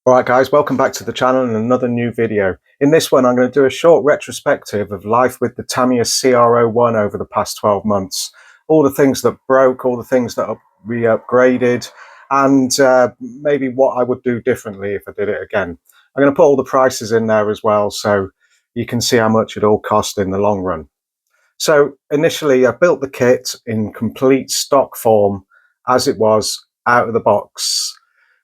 Alright guys, welcome back to the channel and another new video. In this one I'm going to do a short retrospective of life with the Tamiya CR-01 over the past 12 months. All the things that broke, all the things that we upgraded, and maybe what I would do differently if I did it again. I'm going to put all the prices in there as well so you can see how much it all cost in the long run. So initially I built the kit in complete stock form as it was out of the box,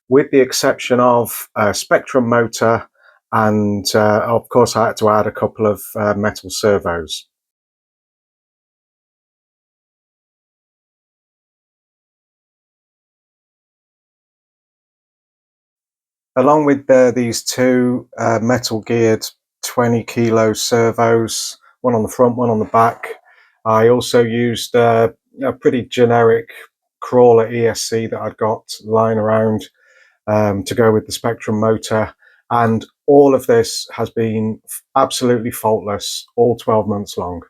with the exception of a Spectrum motor and of course I had to add a couple of metal servos. Along with these two metal geared 20 kilo servos, one on the front, one on the back, I also used a pretty generic crawler ESC that I'd got lying around to go with the Spectrum motor, and all of this has been absolutely faultless all 12 months long.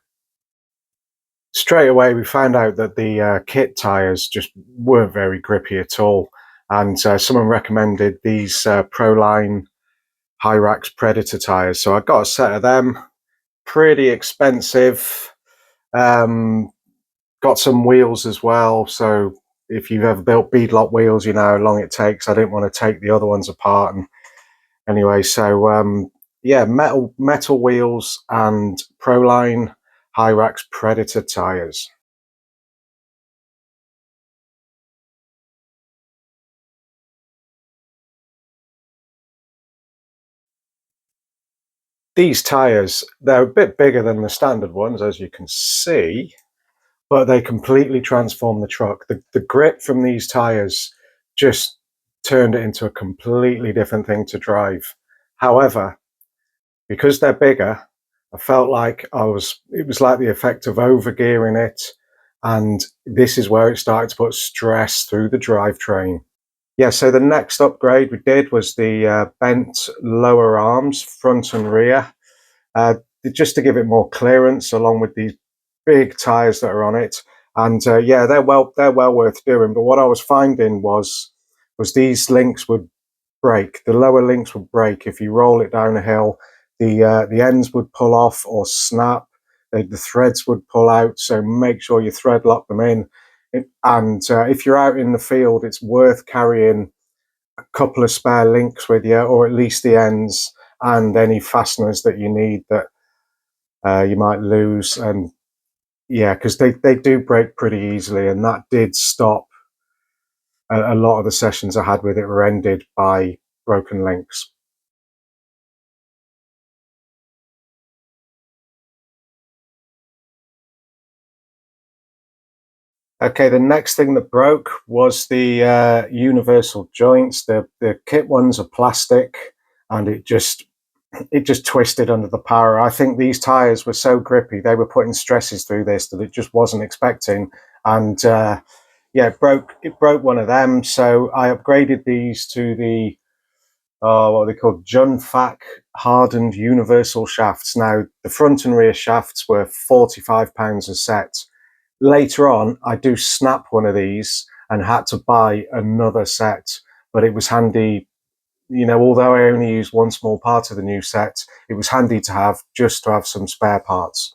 Straight away we found out that the kit tyres just weren't very grippy at all, and someone recommended these Proline Hyrax Predator tyres, so I got a set of them. Pretty expensive. Got some wheels as well, so if you've ever built beadlock wheels you know how long it takes. I didn't want to take the other ones apart, and anyway, so yeah, metal wheels and Proline Hyrax Predator tyres. These tyres, they're a bit bigger than the standard ones, as you can see, but they completely transform the truck. The grip from these tyres just turned it into a completely different thing to drive. However, because they're bigger, I felt like it was like the effect of overgearing it, and this is where it started to put stress through the drivetrain. Yeah, so the next upgrade we did was the bent lower arms, front and rear, just to give it more clearance, along with these big tyres that are on it. And yeah, they're well worth doing. But what I was finding was these links would break. The lower links would break if you roll it down a hill. The ends would pull off or snap. The threads would pull out. So make sure you thread lock them in. And if you're out in the field, it's worth carrying a couple of spare links with you, or at least the ends and any fasteners that you need that you might lose. And yeah, because they do break pretty easily, and that did stop a lot of the sessions I had with it were ended by broken links. Okay, the next thing that broke was the universal joints. The kit ones are plastic, and it just twisted under the power. I think these tires were so grippy, they were putting stresses through this that it just wasn't expecting, and yeah, it broke one of them. So I upgraded these to the what are they called, Junfac hardened universal shafts. Now the front and rear shafts were £45 a set. Later on I do snap one of these and had to buy another set, but it was handy, you know, although I only used one small part of the new set, it was handy to have, just to have some spare parts.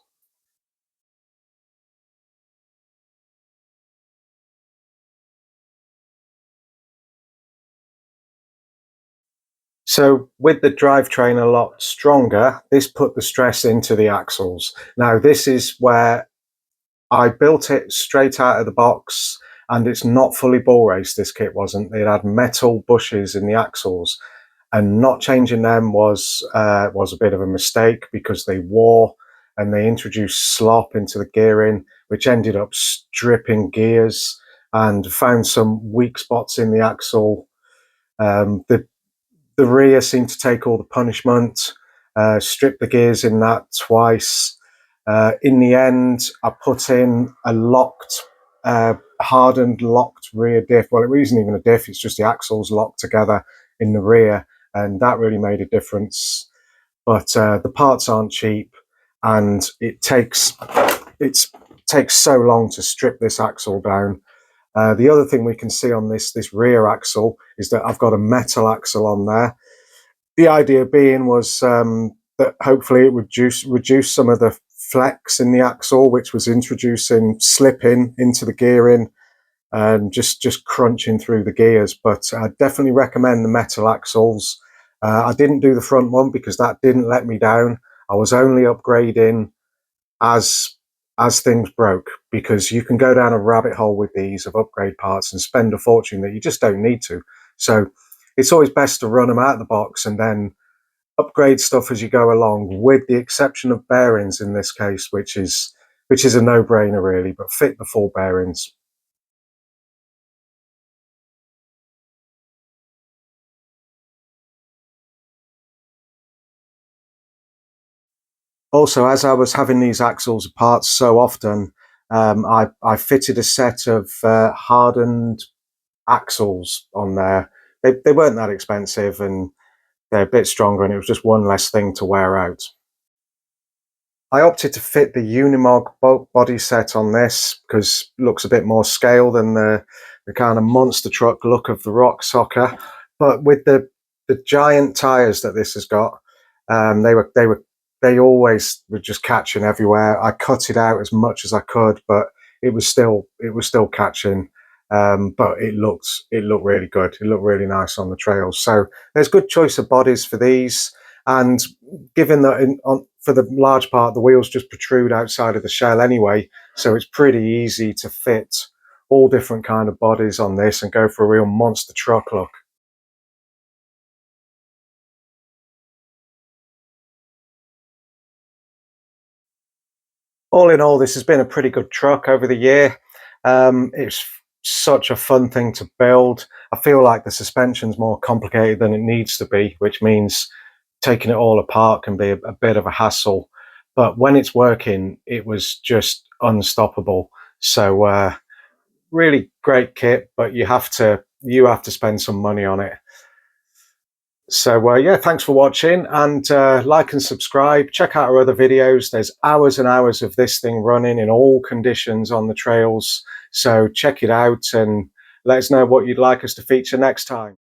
So with the drivetrain a lot stronger, this put the stress into the axles. Now this is where I built it straight out of the box, and it's not fully ball raced, this kit wasn't. It had metal bushes in the axles, and not changing them was a bit of a mistake because they wore, and they introduced slop into the gearing, which ended up stripping gears, and found some weak spots in the axle. The rear seemed to take all the punishment, stripped the gears in that twice. In the end, I put in a hardened locked rear diff. Well, it isn't even a diff, it's just the axles locked together in the rear, and that really made a difference. But the parts aren't cheap, and it takes so long to strip this axle down. The other thing we can see on this rear axle is that I've got a metal axle on there. The idea being was that hopefully it would reduce some of the flex in the axle, which was introducing slipping into the gearing and just crunching through the gears. But I definitely recommend the metal axles. I didn't do the front one because that didn't let me down. I was only upgrading as things broke, because you can go down a rabbit hole with these of upgrade parts and spend a fortune that you just don't need to. So it's always best to run them out of the box and then upgrade stuff as you go along, with the exception of bearings in this case, which is a no-brainer really, but fit the full bearings. Also, as I was having these axles apart so often, I fitted a set of hardened axles on there. They weren't that expensive and they're a bit stronger, and it was just one less thing to wear out. I opted to fit the Unimog body set on this because it looks a bit more scale than the kind of monster truck look of the Rock Socker. But with the giant tires that this has got, they always were just catching everywhere. I cut it out as much as I could, but it was still catching. But it looked really good. It looked really nice on the trails. So there's good choice of bodies for these. And given that for the large part the wheels just protrude outside of the shell anyway, so it's pretty easy to fit all different kind of bodies on this and go for a real monster truck look. All in all, this has been a pretty good truck over the year. It's such a fun thing to build. I feel like the suspension's more complicated than it needs to be, which means taking it all apart can be a bit of a hassle. But when it's working, it was just unstoppable. So really great kit, but you have to spend some money on it. So yeah, thanks for watching, and like and subscribe. Check out our other videos. There's hours and hours of this thing running in all conditions on the trails. So check it out and let us know what you'd like us to feature next time.